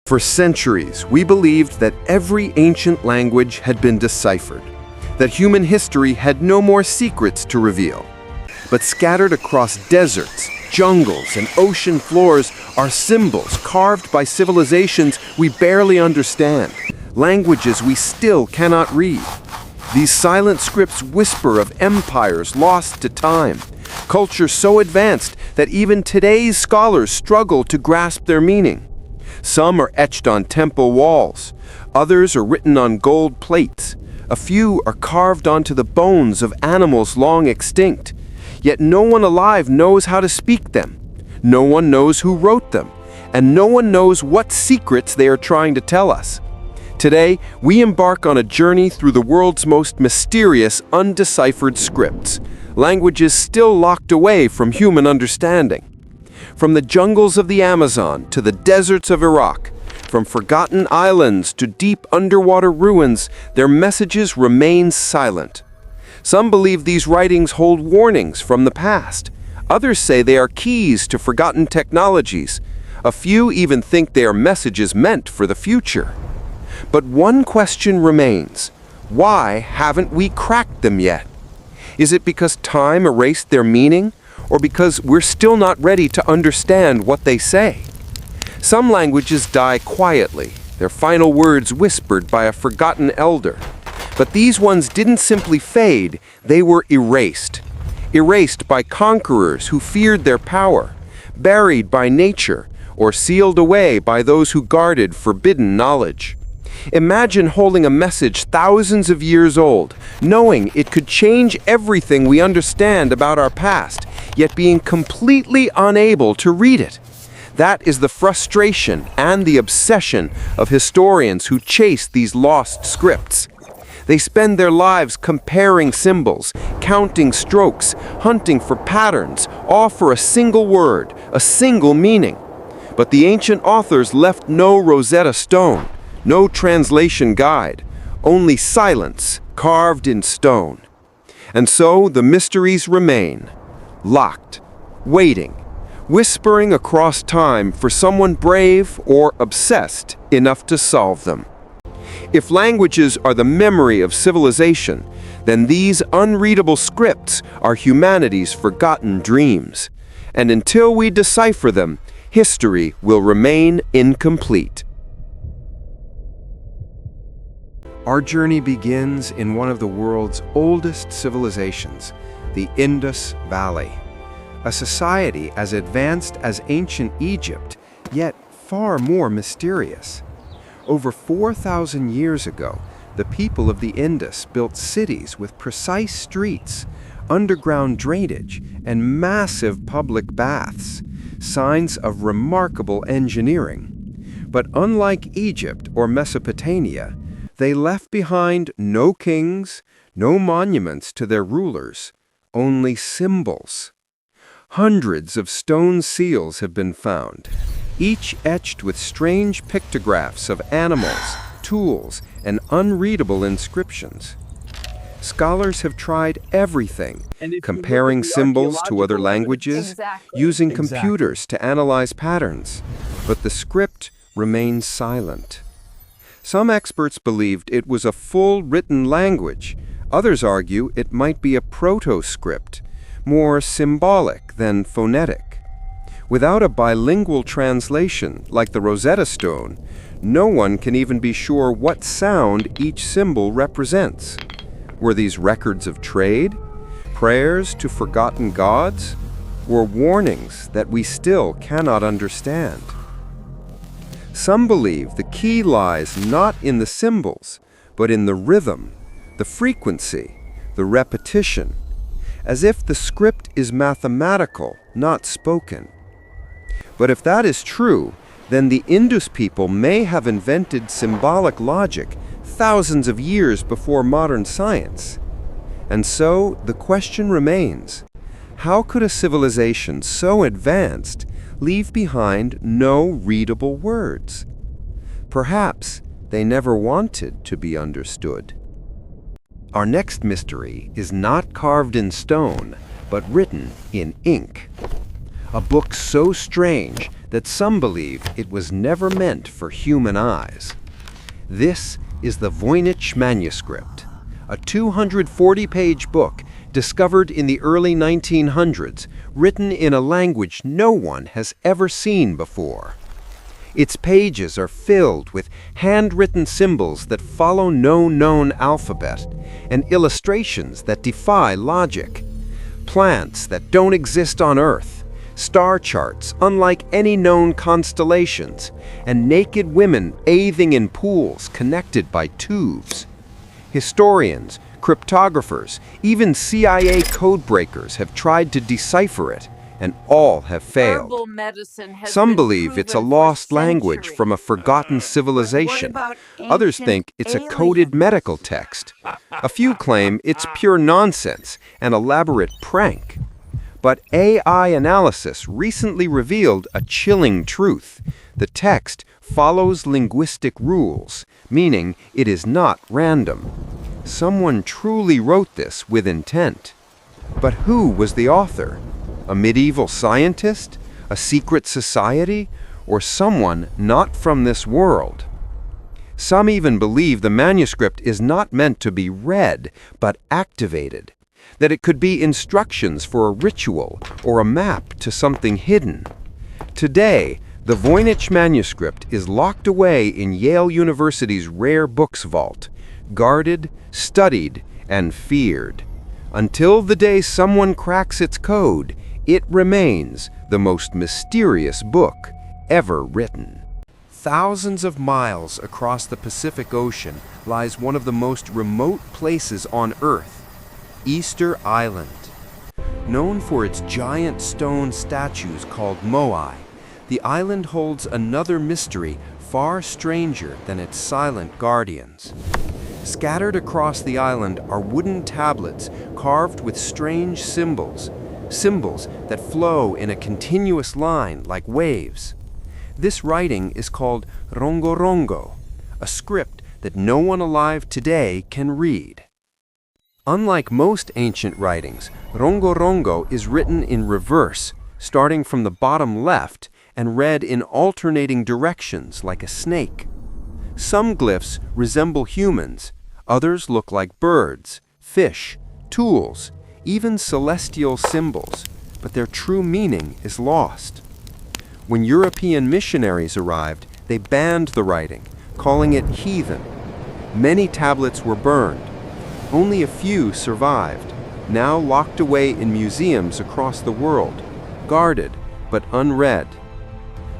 For centuries, we believed that every ancient language had been deciphered, that human history had no more secrets to reveal. But scattered across deserts, jungles, and ocean floors are symbols carved by civilizations we barely understand, languages we still cannot read. These silent scripts whisper of empires lost to time, cultures so advanced that even today's scholars struggle to grasp their meaning. Some are etched on temple walls, others are written on gold plates, a few are carved onto the bones of animals long extinct. Yet no one alive knows how to speak them. No one knows who wrote them, and no one knows what secrets they are trying to tell us. Today, we embark on a journey through the world's most mysterious, undeciphered scripts, languages still locked away from human understanding. From the jungles of the Amazon to the deserts of Iraq, from forgotten islands to deep underwater ruins, their messages remain silent. Some believe these writings hold warnings from the past. Others say they are keys to forgotten technologies. A few even think they are messages meant for the future. But one question remains. Why haven't we cracked them yet? Is it because time erased their meaning, or because we're still not ready to understand what they say? Some languages die quietly, their final words whispered by a forgotten elder. But these ones didn't simply fade, they were erased. Erased by conquerors who feared their power, buried by nature, or sealed away by those who guarded forbidden knowledge. Imagine holding a message thousands of years old, knowing it could change everything we understand about our past, yet being completely unable to read it. That is the frustration and the obsession of historians who chase these lost scripts. They spend their lives comparing symbols, counting strokes, hunting for patterns, all for a single word, a single meaning. But the ancient authors left no Rosetta Stone, no translation guide, only silence carved in stone. And so the mysteries remain, locked, waiting, whispering across time for someone brave or obsessed enough to solve them. If languages are the memory of civilization, then these unreadable scripts are humanity's forgotten dreams. And until we decipher them, history will remain incomplete. Our journey begins in one of the world's oldest civilizations, the Indus Valley. A society as advanced as ancient Egypt, yet far more mysterious. Over 4,000 years ago, the people of the Indus built cities with precise streets, underground drainage, and massive public baths, signs of remarkable engineering. But unlike Egypt or Mesopotamia, they left behind no kings, no monuments to their rulers, only symbols. Hundreds of stone seals have been found, each etched with strange pictographs of animals, tools, and unreadable inscriptions. Scholars have tried everything, comparing symbols to other languages, using computers to analyze patterns, but the script remains silent. Some experts believed it was a full written language. Others argue it might be a proto-script, more symbolic than phonetic. Without a bilingual translation, like the Rosetta Stone, no one can even be sure what sound each symbol represents. Were these records of trade, prayers to forgotten gods, or warnings that we still cannot understand? Some believe the key lies not in the symbols, but in the rhythm, the frequency, the repetition, as if the script is mathematical, not spoken. But if that is true, then the Indus people may have invented symbolic logic thousands of years before modern science. And so the question remains, how could a civilization so advanced leave behind no readable words? Perhaps they never wanted to be understood. Our next mystery is not carved in stone, but written in ink. A book so strange that some believe it was never meant for human eyes. This is the Voynich Manuscript, a 240-page book discovered in the early 1900s, written in a language no one has ever seen before. Its pages are filled with handwritten symbols that follow no known alphabet and illustrations that defy logic. Plants that don't exist on Earth, star charts unlike any known constellations, and naked women bathing in pools connected by tubes. Historians, cryptographers, even CIA codebreakers have tried to decipher it, and all have failed. Some believe it's a lost language from a forgotten civilization. Others think it's a coded medical text. A few claim it's pure nonsense, an elaborate prank. But AI analysis recently revealed a chilling truth. The text follows linguistic rules, meaning it is not random. Someone truly wrote this with intent. But who was the author? A medieval scientist? A secret society? Or someone not from this world? Some even believe the manuscript is not meant to be read, but activated. That it could be instructions for a ritual or a map to something hidden. Today, the Voynich Manuscript is locked away in Yale University's rare books vault, guarded, studied, and feared. Until the day someone cracks its code, it remains the most mysterious book ever written. Thousands of miles across the Pacific Ocean lies one of the most remote places on Earth, Easter Island. Known for its giant stone statues called moai, the island holds another mystery far stranger than its silent guardians. Scattered across the island are wooden tablets carved with strange symbols that flow in a continuous line like waves. This writing is called rongo rongo, a script that no one alive today can read. Unlike most ancient writings, rongo rongo is written in reverse, starting from the bottom left and read in alternating directions like a snake. Some glyphs resemble humans, others look like birds, fish, tools, even celestial symbols, but their true meaning is lost. When European missionaries arrived, they banned the writing, calling it heathen. Many tablets were burned. Only a few survived, now locked away in museums across the world, guarded but unread.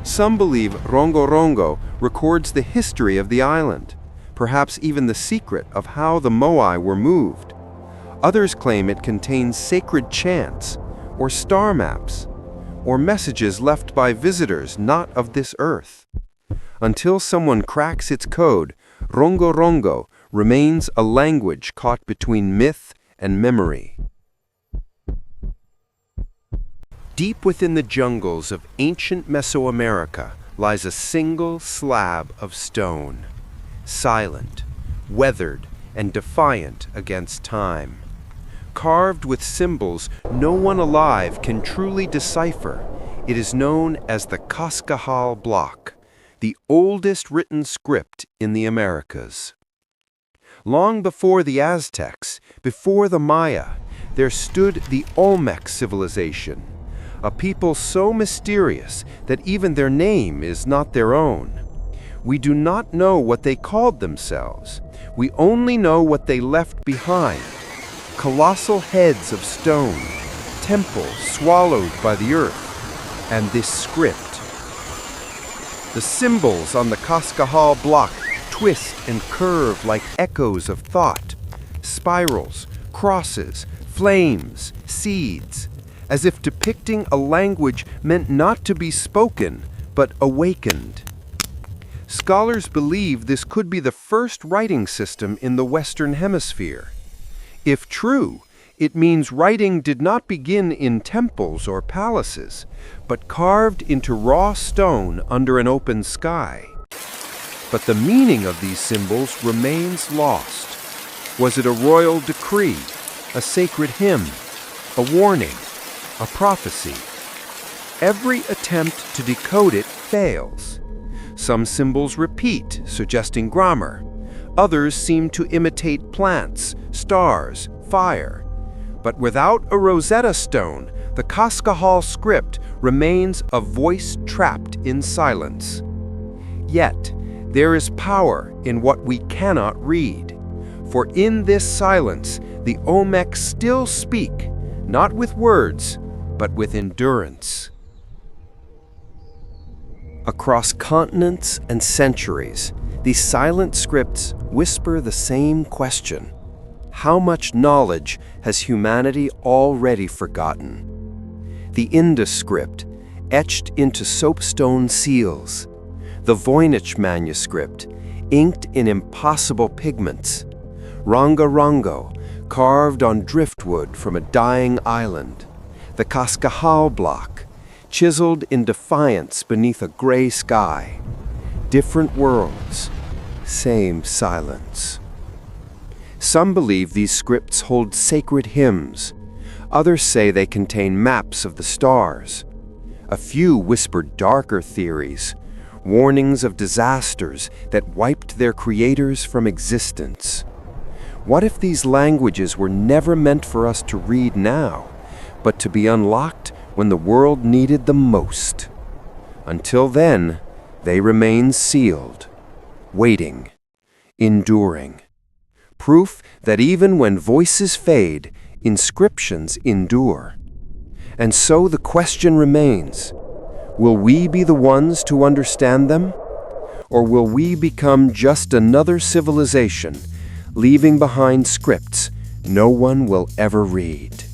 Some believe rongo rongo records the history of the island, perhaps even the secret of how the moai were moved. Others claim it contains sacred chants, or star maps, or messages left by visitors not of this earth. Until someone cracks its code, rongo rongo remains a language caught between myth and memory. Deep within the jungles of ancient Mesoamerica lies a single slab of stone, silent, weathered, and defiant against time. Carved with symbols no one alive can truly decipher, it is known as the Cascajal Block, the oldest written script in the Americas. Long before the Aztecs, before the Maya, there stood the Olmec civilization, a people so mysterious that even their name is not their own. We do not know what they called themselves. We only know what they left behind. Colossal heads of stone, temples swallowed by the earth, and this script. The symbols on the Cascajal Block twist and curve like echoes of thought, spirals, crosses, flames, seeds, as if depicting a language meant not to be spoken, but awakened. Scholars believe this could be the first writing system in the Western Hemisphere. If true, it means writing did not begin in temples or palaces, but carved into raw stone under an open sky. But the meaning of these symbols remains lost. Was it a royal decree, a sacred hymn, a warning, a prophecy? every attempt to decode it fails. Some symbols repeat, suggesting grammar. Others seem to imitate plants, stars, fire. But without a Rosetta Stone, the Cascajal script remains a voice trapped in silence. Yet, there is power in what we cannot read. For in this silence, the Olmec still speak, not with words, but with endurance. Across continents and centuries, these silent scripts whisper the same question. How much knowledge has humanity already forgotten? The Indus script, etched into soapstone seals. The Voynich Manuscript, inked in impossible pigments. Rongo, carved on driftwood from a dying island. The Cascajal Block, chiseled in defiance beneath a gray sky. Different worlds, same silence. Some believe these scripts hold sacred hymns. Others say they contain maps of the stars. A few whisper darker theories, warnings of disasters that wiped their creators from existence. What if these languages were never meant for us to read now, but to be unlocked when the world needed them most? Until then, they remain sealed, waiting, enduring. Proof that even when voices fade, inscriptions endure. And so the question remains, will we be the ones to understand them? Or will we become just another civilization, leaving behind scripts no one will ever read?